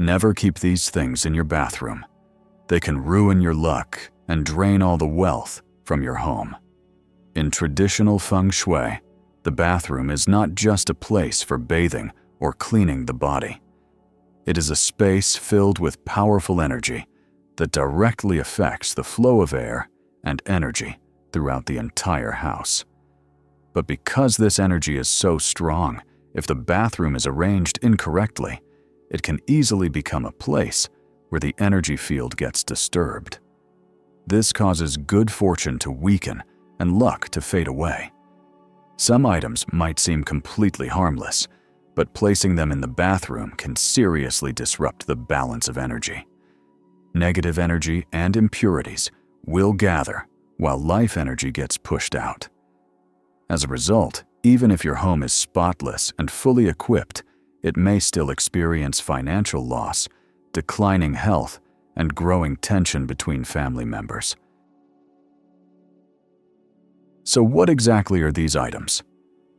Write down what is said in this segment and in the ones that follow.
Never keep these things in your bathroom. They can ruin your luck and drain all the wealth from your home. In traditional Feng Shui, the bathroom is not just a place for bathing or cleaning the body. It is a space filled with powerful energy that directly affects the flow of air and energy throughout the entire house. But because this energy is so strong, if the bathroom is arranged incorrectly, it can easily become a place where the energy field gets disturbed. This causes good fortune to weaken and luck to fade away. Some items might seem completely harmless, but placing them in the bathroom can seriously disrupt the balance of energy. Negative energy and impurities will gather while life energy gets pushed out. As a result, even if your home is spotless and fully equipped, it may still experience financial loss, declining health, and growing tension between family members. So what exactly are these items?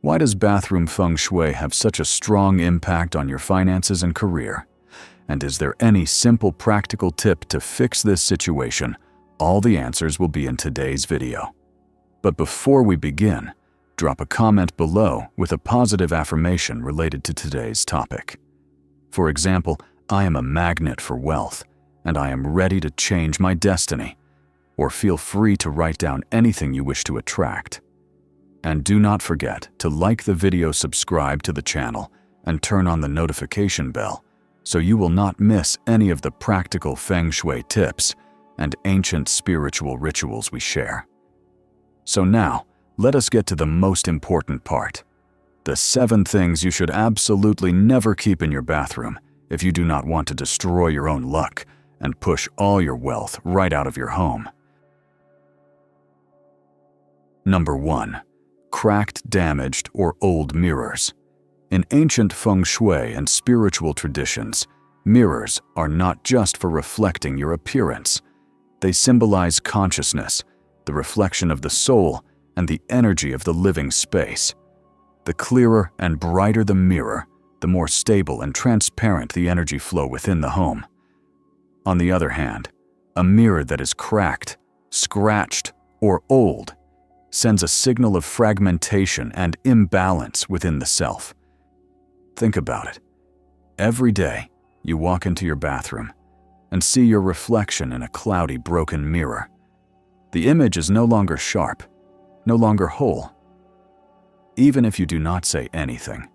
Why does bathroom Feng Shui have such a strong impact on your finances and career? And is there any simple practical tip to fix this situation? All the answers will be in today's video. But before we begin, drop a comment below with a positive affirmation related to today's topic. For example, I am a magnet for wealth, and I am ready to change my destiny. Or feel free to write down anything you wish to attract. And do not forget to like the video, subscribe to the channel, and turn on the notification bell so you will not miss any of the practical Feng Shui tips and ancient spiritual rituals we share. So now, let us get to the most important part. The 7 things you should absolutely never keep in your bathroom if you do not want to destroy your own luck and push all your wealth right out of your home. Number 1. Cracked, damaged, or old mirrors. In ancient Feng Shui and spiritual traditions, mirrors are not just for reflecting your appearance. They symbolize consciousness, the reflection of the soul, and the energy of the living space. The clearer and brighter the mirror, the more stable and transparent the energy flow within the home. On the other hand, a mirror that is cracked, scratched, or old sends a signal of fragmentation and imbalance within the self. Think about it. Every day, you walk into your bathroom and see your reflection in a cloudy, broken mirror. The image is no longer sharp, no longer whole. Even if you do not say anything,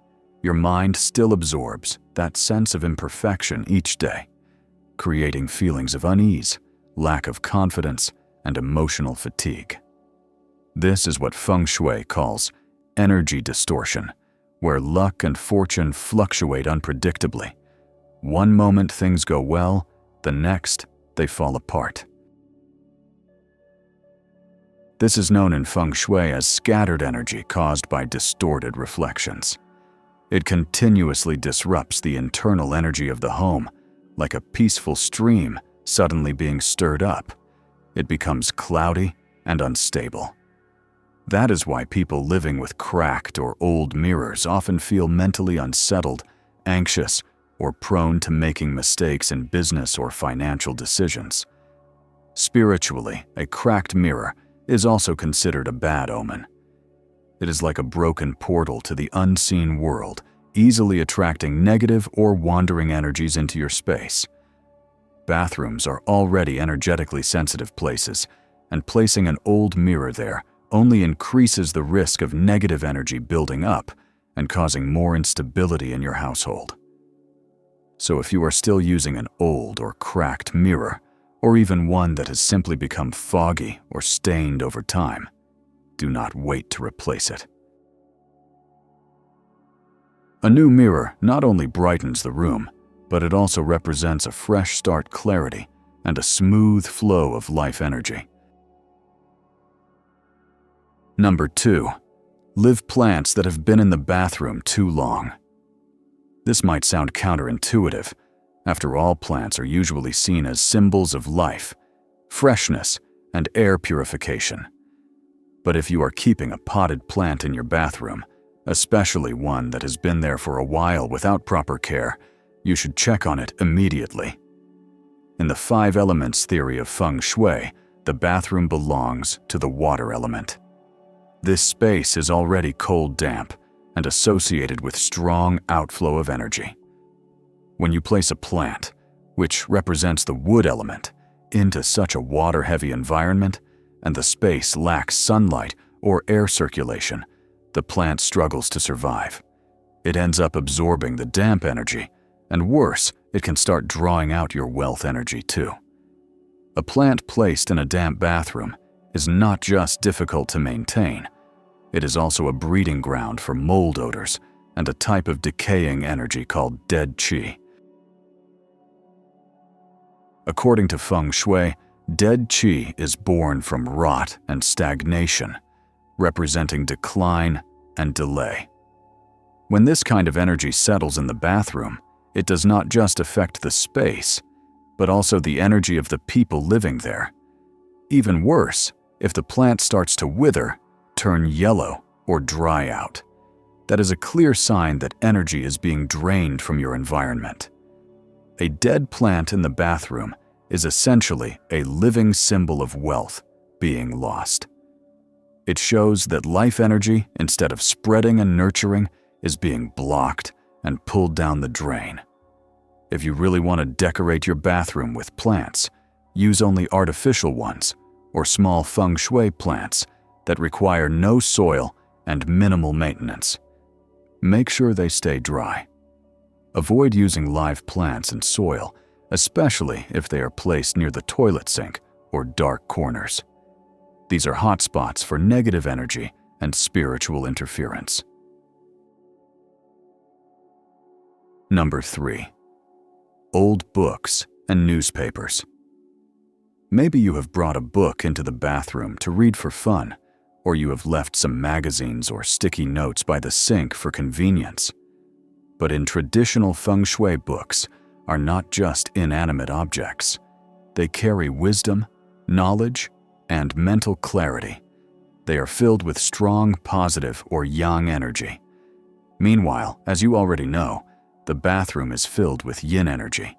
your mind still absorbs that sense of imperfection each day, creating feelings of unease, lack of confidence, and emotional fatigue. This is what Feng Shui calls energy distortion, where luck and fortune fluctuate unpredictably. One moment things go well, the next they fall apart. This is known in Feng Shui as scattered energy caused by distorted reflections. It continuously disrupts the internal energy of the home, like a peaceful stream suddenly being stirred up. It becomes cloudy and unstable. That is why people living with cracked or old mirrors often feel mentally unsettled, anxious, or prone to making mistakes in business or financial decisions. Spiritually, a cracked mirror is also considered a bad omen. It is like a broken portal to the unseen world, easily attracting negative or wandering energies into your space. Bathrooms are already energetically sensitive places, and placing an old mirror there only increases the risk of negative energy building up and causing more instability in your household. So if you are still using an old or cracked mirror, or even one that has simply become foggy or stained over time, do not wait to replace it. A new mirror not only brightens the room, but it also represents a fresh start, clarity, and a smooth flow of life energy. Number 2. Live plants that have been in the bathroom too long. This might sound counterintuitive. After all, plants are usually seen as symbols of life, freshness, and air purification. But if you are keeping a potted plant in your bathroom, especially one that has been there for a while without proper care, you should check on it immediately. In the 5 elements theory of Feng Shui, the bathroom belongs to the water element. This space is already cold damp and associated with strong outflow of energy. When you place a plant, which represents the wood element, into such a water-heavy environment, and the space lacks sunlight or air circulation, the plant struggles to survive. It ends up absorbing the damp energy, and worse, it can start drawing out your wealth energy too. A plant placed in a damp bathroom is not just difficult to maintain, it is also a breeding ground for mold odors and a type of decaying energy called dead qi. According to Feng Shui, dead qi is born from rot and stagnation, representing decline and delay. When this kind of energy settles in the bathroom, it does not just affect the space, but also the energy of the people living there. Even worse, if the plant starts to wither, turn yellow, or dry out, that is a clear sign that energy is being drained from your environment. A dead plant in the bathroom is essentially a living symbol of wealth being lost. It shows that life energy, instead of spreading and nurturing, is being blocked and pulled down the drain. If you really want to decorate your bathroom with plants, use only artificial ones or small Feng Shui plants that require no soil and minimal maintenance. Make sure they stay dry. Avoid using live plants and soil, especially if they are placed near the toilet sink or dark corners. These are hotspots for negative energy and spiritual interference. Number 3. Old books and newspapers. Maybe you have brought a book into the bathroom to read for fun, or you have left some magazines or sticky notes by the sink for convenience. But in traditional Feng Shui books are not just inanimate objects. They carry wisdom, knowledge, and mental clarity. They are filled with strong positive or yang energy. Meanwhile, as you already know, the bathroom is filled with yin energy.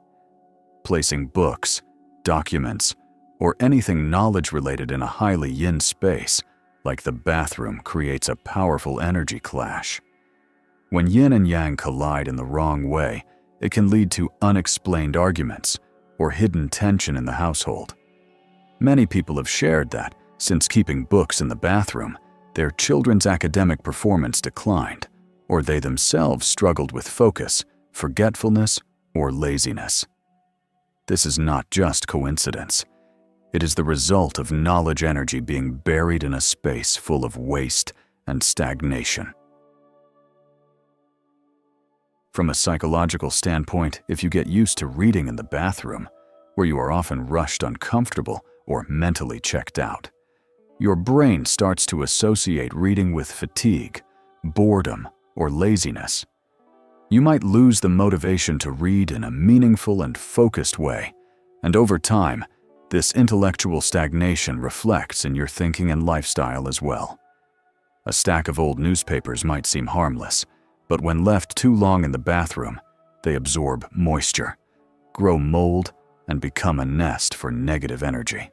Placing books, documents, or anything knowledge-related in a highly yin space, like the bathroom, creates a powerful energy clash. When yin and yang collide in the wrong way, it can lead to unexplained arguments or hidden tension in the household. Many people have shared that, since keeping books in the bathroom, their children's academic performance declined, or they themselves struggled with focus, forgetfulness, or laziness. This is not just coincidence. It is the result of knowledge energy being buried in a space full of waste and stagnation. From a psychological standpoint, if you get used to reading in the bathroom, where you are often rushed uncomfortable or mentally checked out, your brain starts to associate reading with fatigue, boredom, or laziness. You might lose the motivation to read in a meaningful and focused way, and over time, this intellectual stagnation reflects in your thinking and lifestyle as well. A stack of old newspapers might seem harmless, but when left too long in the bathroom, they absorb moisture, grow mold, and become a nest for negative energy.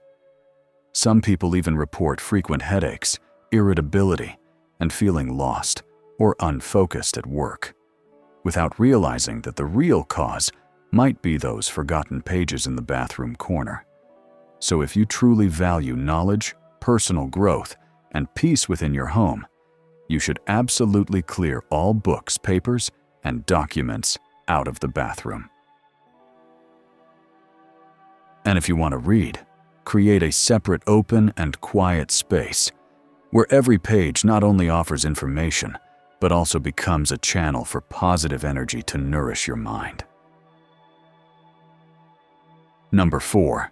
Some people even report frequent headaches, irritability, and feeling lost or unfocused at work, without realizing that the real cause might be those forgotten pages in the bathroom corner. So if you truly value knowledge, personal growth, and peace within your home, you should absolutely clear all books, papers, and documents out of the bathroom. And if you want to read, create a separate open and quiet space where every page not only offers information, but also becomes a channel for positive energy to nourish your mind. Number 4.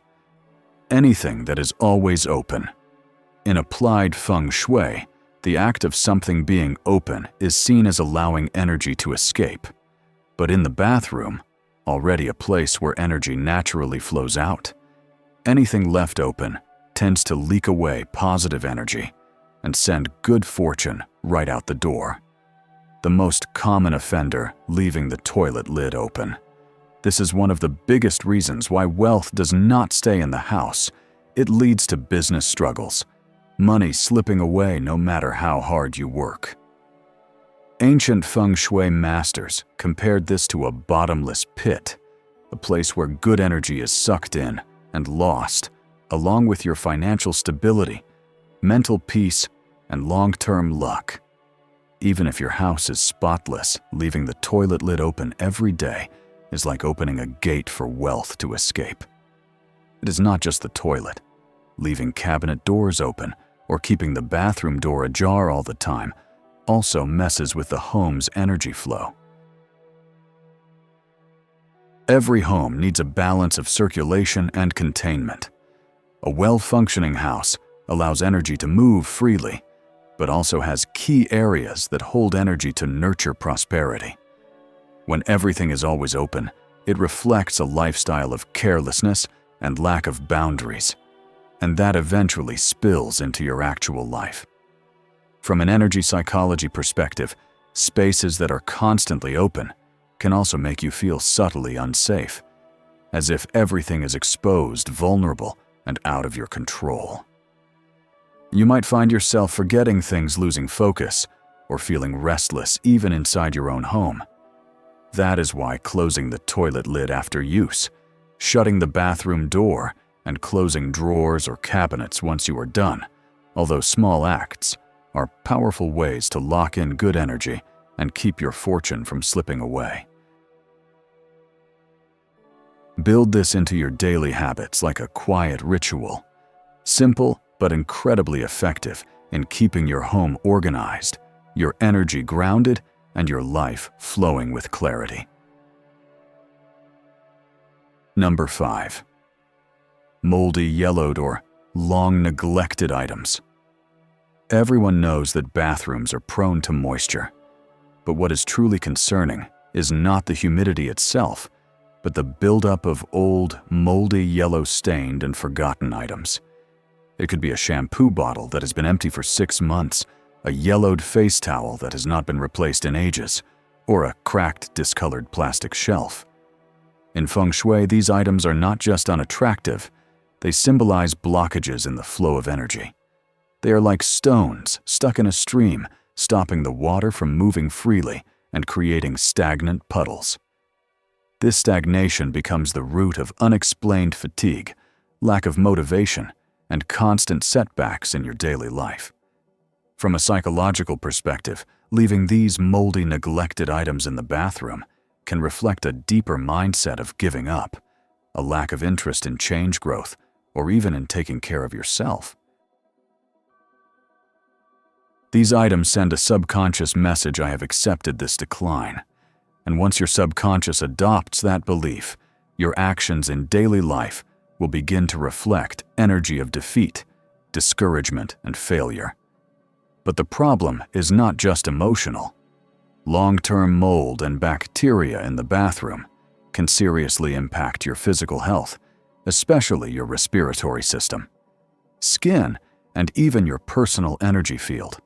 Anything that is always open. In applied Feng Shui, the act of something being open is seen as allowing energy to escape. But in the bathroom, already a place where energy naturally flows out, anything left open tends to leak away positive energy and send good fortune right out the door. The most common offender leaving the toilet lid open. This is one of the biggest reasons why wealth does not stay in the house. It leads to business struggles, money slipping away no matter how hard you work. Ancient Feng Shui masters compared this to a bottomless pit, a place where good energy is sucked in and lost, along with your financial stability, mental peace, and long-term luck. Even if your house is spotless, leaving the toilet lid open every day is like opening a gate for wealth to escape. It is not just the toilet. Leaving cabinet doors open or keeping the bathroom door ajar all the time also messes with the home's energy flow. Every home needs a balance of circulation and containment. A well-functioning house allows energy to move freely, but also has key areas that hold energy to nurture prosperity. When everything is always open, it reflects a lifestyle of carelessness and lack of boundaries, and that eventually spills into your actual life. From an energy psychology perspective, spaces that are constantly open can also make you feel subtly unsafe, as if everything is exposed, vulnerable, and out of your control. You might find yourself forgetting things, losing focus, or feeling restless even inside your own home. That is why closing the toilet lid after use, shutting the bathroom door, and closing drawers or cabinets once you are done, although small acts, are powerful ways to lock in good energy and keep your fortune from slipping away. Build this into your daily habits like a quiet ritual, simple but incredibly effective in keeping your home organized, your energy grounded, and your life flowing with clarity. Number 5. Moldy, yellowed, or long neglected items. Everyone knows that bathrooms are prone to moisture, but what is truly concerning is not the humidity itself, but the buildup of old, moldy, yellow-stained, and forgotten items. It could be a shampoo bottle that has been empty for 6 months, a yellowed face towel that has not been replaced in ages, or a cracked, discolored plastic shelf. In Feng Shui, these items are not just unattractive, they symbolize blockages in the flow of energy. They are like stones stuck in a stream, stopping the water from moving freely and creating stagnant puddles. This stagnation becomes the root of unexplained fatigue, lack of motivation, and constant setbacks in your daily life. From a psychological perspective, leaving these moldy, neglected items in the bathroom can reflect a deeper mindset of giving up, a lack of interest in change growth, or even in taking care of yourself. These items send a subconscious message: I have accepted this decline. And once your subconscious adopts that belief, your actions in daily life will begin to reflect energy of defeat, discouragement, and failure. But the problem is not just emotional. Long-term mold and bacteria in the bathroom can seriously impact your physical health, especially your respiratory system, skin, and even your personal energy field.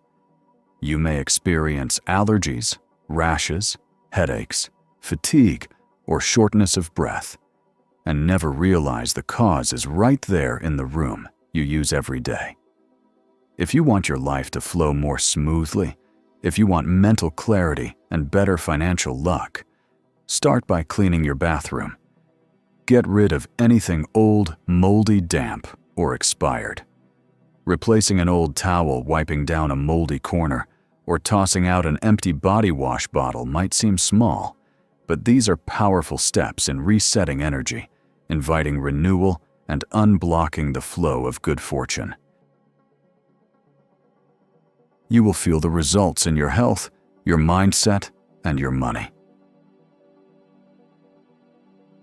You may experience allergies, rashes, headaches, fatigue, or shortness of breath, and never realize the cause is right there in the room you use every day. If you want your life to flow more smoothly, if you want mental clarity and better financial luck, start by cleaning your bathroom. Get rid of anything old, moldy, damp, or expired. Replacing an old towel, wiping down a moldy corner, or tossing out an empty body wash bottle might seem small, but these are powerful steps in resetting energy, inviting renewal, and unblocking the flow of good fortune. You will feel the results in your health, your mindset, and your money.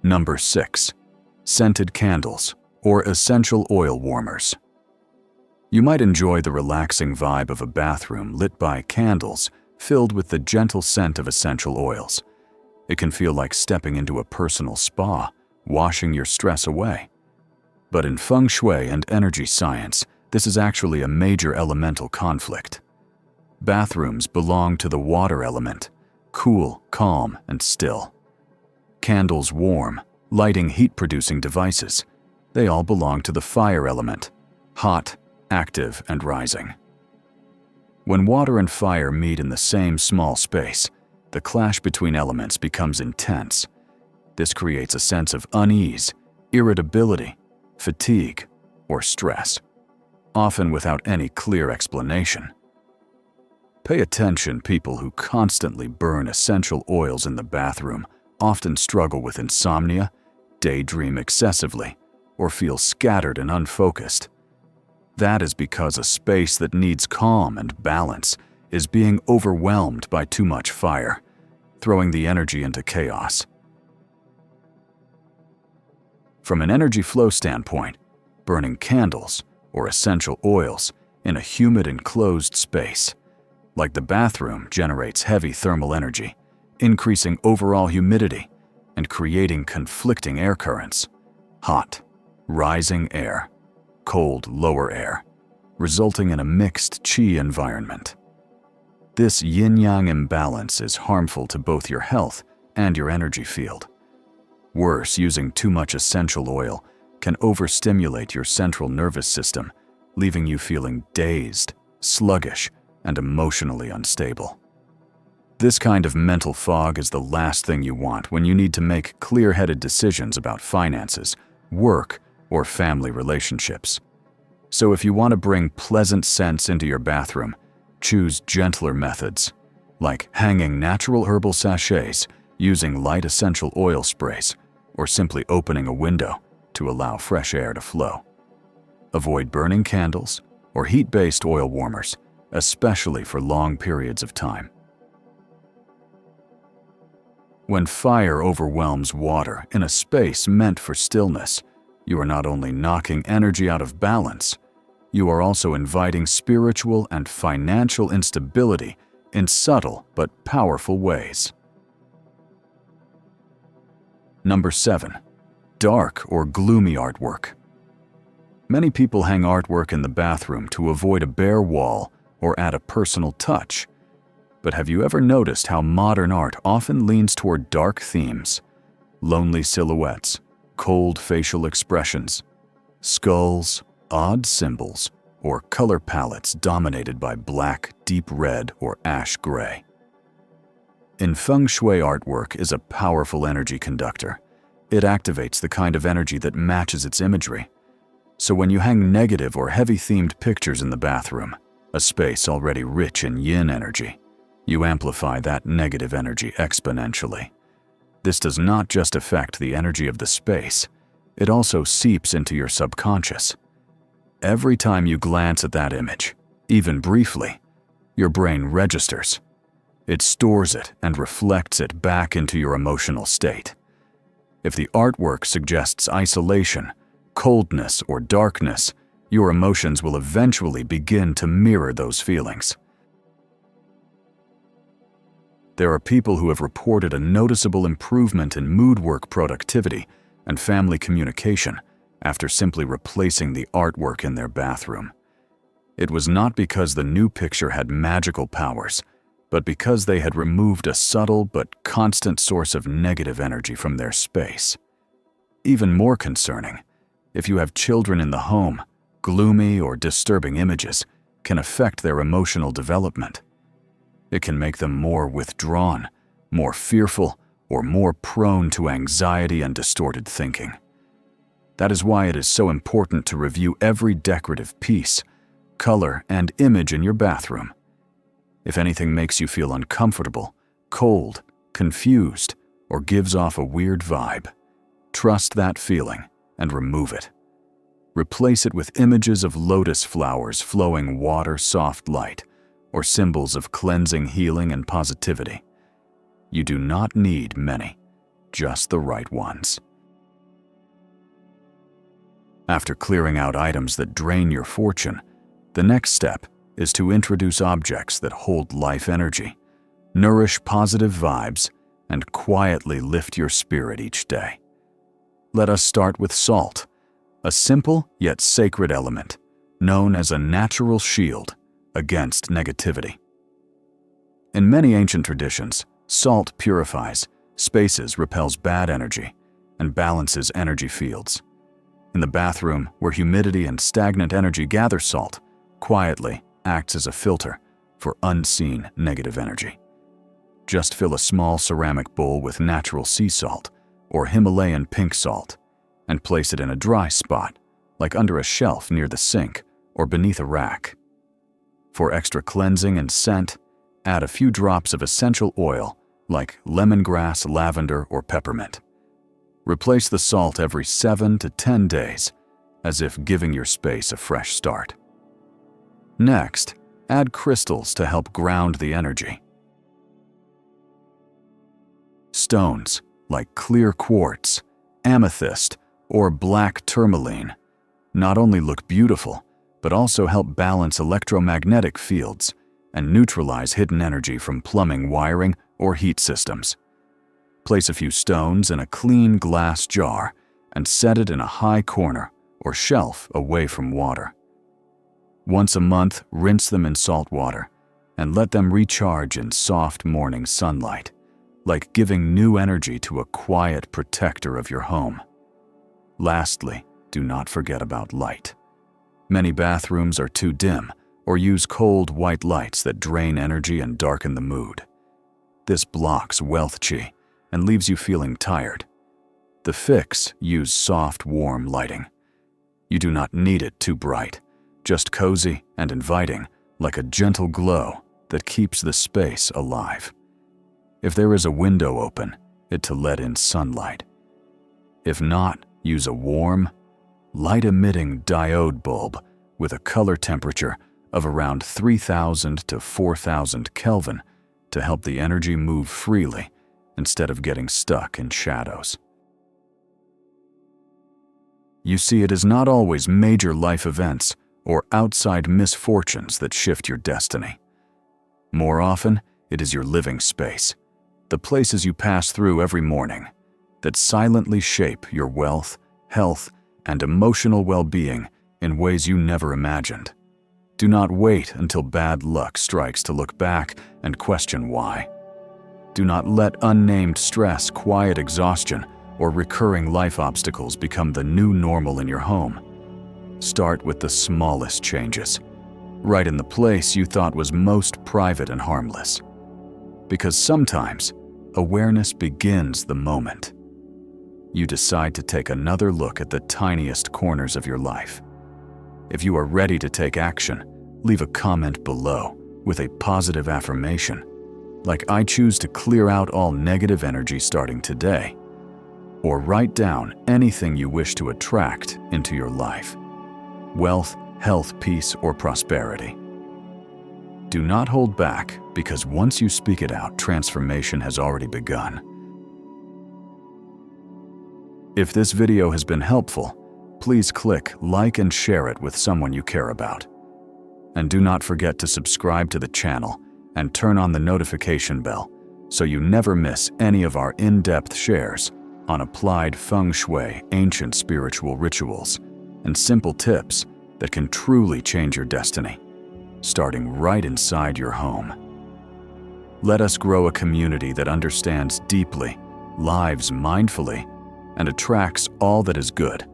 Number 6. Scented candles or essential oil warmers. You might enjoy the relaxing vibe of a bathroom lit by candles filled with the gentle scent of essential oils. It can feel like stepping into a personal spa, washing your stress away. But in Feng Shui and energy science, this is actually a major elemental conflict. Bathrooms belong to the water element, cool, calm, and still. candles warm, lighting heat-producing devices. They all belong to the fire element: hot, active, and rising. When water and fire meet in the same small space, the clash between elements becomes intense. This creates a sense of unease, irritability, fatigue, or stress, often without any clear explanation. Pay attention. People who constantly burn essential oils in the bathroom often struggle with insomnia, daydream excessively, or feel scattered and unfocused. That is because a space that needs calm and balance is being overwhelmed by too much fire, throwing the energy into chaos. From an energy flow standpoint, burning candles or essential oils in a humid enclosed space, like the bathroom, generates heavy thermal energy, increasing overall humidity and creating conflicting air currents: hot, rising air, cold, lower air, resulting in a mixed qi environment. This yin-yang imbalance is harmful to both your health and your energy field. Worse, using too much essential oil can overstimulate your central nervous system, leaving you feeling dazed, sluggish, and emotionally unstable. This kind of mental fog is the last thing you want when you need to make clear-headed decisions about finances, work, or family relationships. So if you want to bring pleasant scents into your bathroom, choose gentler methods, like hanging natural herbal sachets, using light essential oil sprays, or simply opening a window to allow fresh air to flow. Avoid burning candles or heat-based oil warmers, especially for long periods of time. When fire overwhelms water in a space meant for stillness, you are not only knocking energy out of balance, you are also inviting spiritual and financial instability in subtle but powerful ways. Number 7. Dark or gloomy artwork. Many people hang artwork in the bathroom to avoid a bare wall or add a personal touch. But have you ever noticed how modern art often leans toward dark themes? Lonely silhouettes, cold facial expressions, skulls, odd symbols, or color palettes dominated by black, deep red, or ash gray. In Feng Shui, artwork is a powerful energy conductor. It activates the kind of energy that matches its imagery. So when you hang negative or heavy-themed pictures in the bathroom, a space already rich in yin energy, you amplify that negative energy exponentially. This does not just affect the energy of the space, it also seeps into your subconscious. Every time you glance at that image, even briefly, your brain registers. It stores it and reflects it back into your emotional state. If the artwork suggests isolation, coldness, or darkness, your emotions will eventually begin to mirror those feelings. There are people who have reported a noticeable improvement in mood work productivity and family communication after simply replacing the artwork in their bathroom. It was not because the new picture had magical powers, but because they had removed a subtle but constant source of negative energy from their space. Even more concerning, if you have children in the home, gloomy or disturbing images can affect their emotional development. It can make them more withdrawn, more fearful, or more prone to anxiety and distorted thinking. That is why it is so important to review every decorative piece, color, and image in your bathroom. If anything makes you feel uncomfortable, cold, confused, or gives off a weird vibe, trust that feeling and remove it. Replace it with images of lotus flowers flowing water, soft light, or symbols of cleansing, healing, and positivity. You do not need many, just the right ones. After clearing out items that drain your fortune, the next step is to introduce objects that hold life energy, nourish positive vibes, and quietly lift your spirit each day. Let us start with salt, a simple yet sacred element, known as a natural shield against negativity. In many ancient traditions, salt purifies, spaces repels bad energy and balances energy fields. In the bathroom, where humidity and stagnant energy gather, salt quietly acts as a filter for unseen negative energy. Just fill a small ceramic bowl with natural sea salt or Himalayan pink salt and place it in a dry spot, like under a shelf near the sink or beneath a rack. For extra cleansing and scent, add a few drops of essential oil like lemongrass, lavender, or peppermint. Replace the salt every 7 to 10 days, as if giving your space a fresh start. Next, add crystals to help ground the energy. Stones like clear quartz, amethyst, or black tourmaline not only look beautiful, but also help balance electromagnetic fields and neutralize hidden energy from plumbing, wiring, or heat systems. Place a few stones in a clean glass jar and set it in a high corner or shelf away from water. Once a month, rinse them in salt water and let them recharge in soft morning sunlight, like giving new energy to a quiet protector of your home. Lastly, do not forget about light. Many bathrooms are too dim or use cold white lights that drain energy and darken the mood. This blocks wealth chi and leaves you feeling tired. The fix: use soft, warm lighting. You do not need it too bright, just cozy and inviting, like a gentle glow that keeps the space alive. If there is a window open, it to let in sunlight. If not, use a warm, light-emitting diode bulb with a color temperature of around 3000 to 4000 Kelvin to help the energy move freely instead of getting stuck in shadows. You see, it is not always major life events or outside misfortunes that shift your destiny. More often, it is your living space, the places you pass through every morning, that silently shape your wealth, health, and emotional well-being in ways you never imagined. Do not wait until bad luck strikes to look back and question why. Do not let unnamed stress, quiet exhaustion, or recurring life obstacles become the new normal in your home. Start with the smallest changes, right in the place you thought was most private and harmless. Because sometimes, awareness begins the moment you decide to take another look at the tiniest corners of your life. If you are ready to take action, leave a comment below with a positive affirmation, like "I choose to clear out all negative energy starting today," or write down anything you wish to attract into your life: wealth, health, peace, or prosperity. Do not hold back, because once you speak it out, transformation has already begun. If this video has been helpful, please click like and share it with someone you care about. And do not forget to subscribe to the channel and turn on the notification bell so you never miss any of our in-depth shares on applied Feng Shui, ancient spiritual rituals, and simple tips that can truly change your destiny, starting right inside your home. Let us grow a community that understands deeply, lives mindfully, and attracts all that is good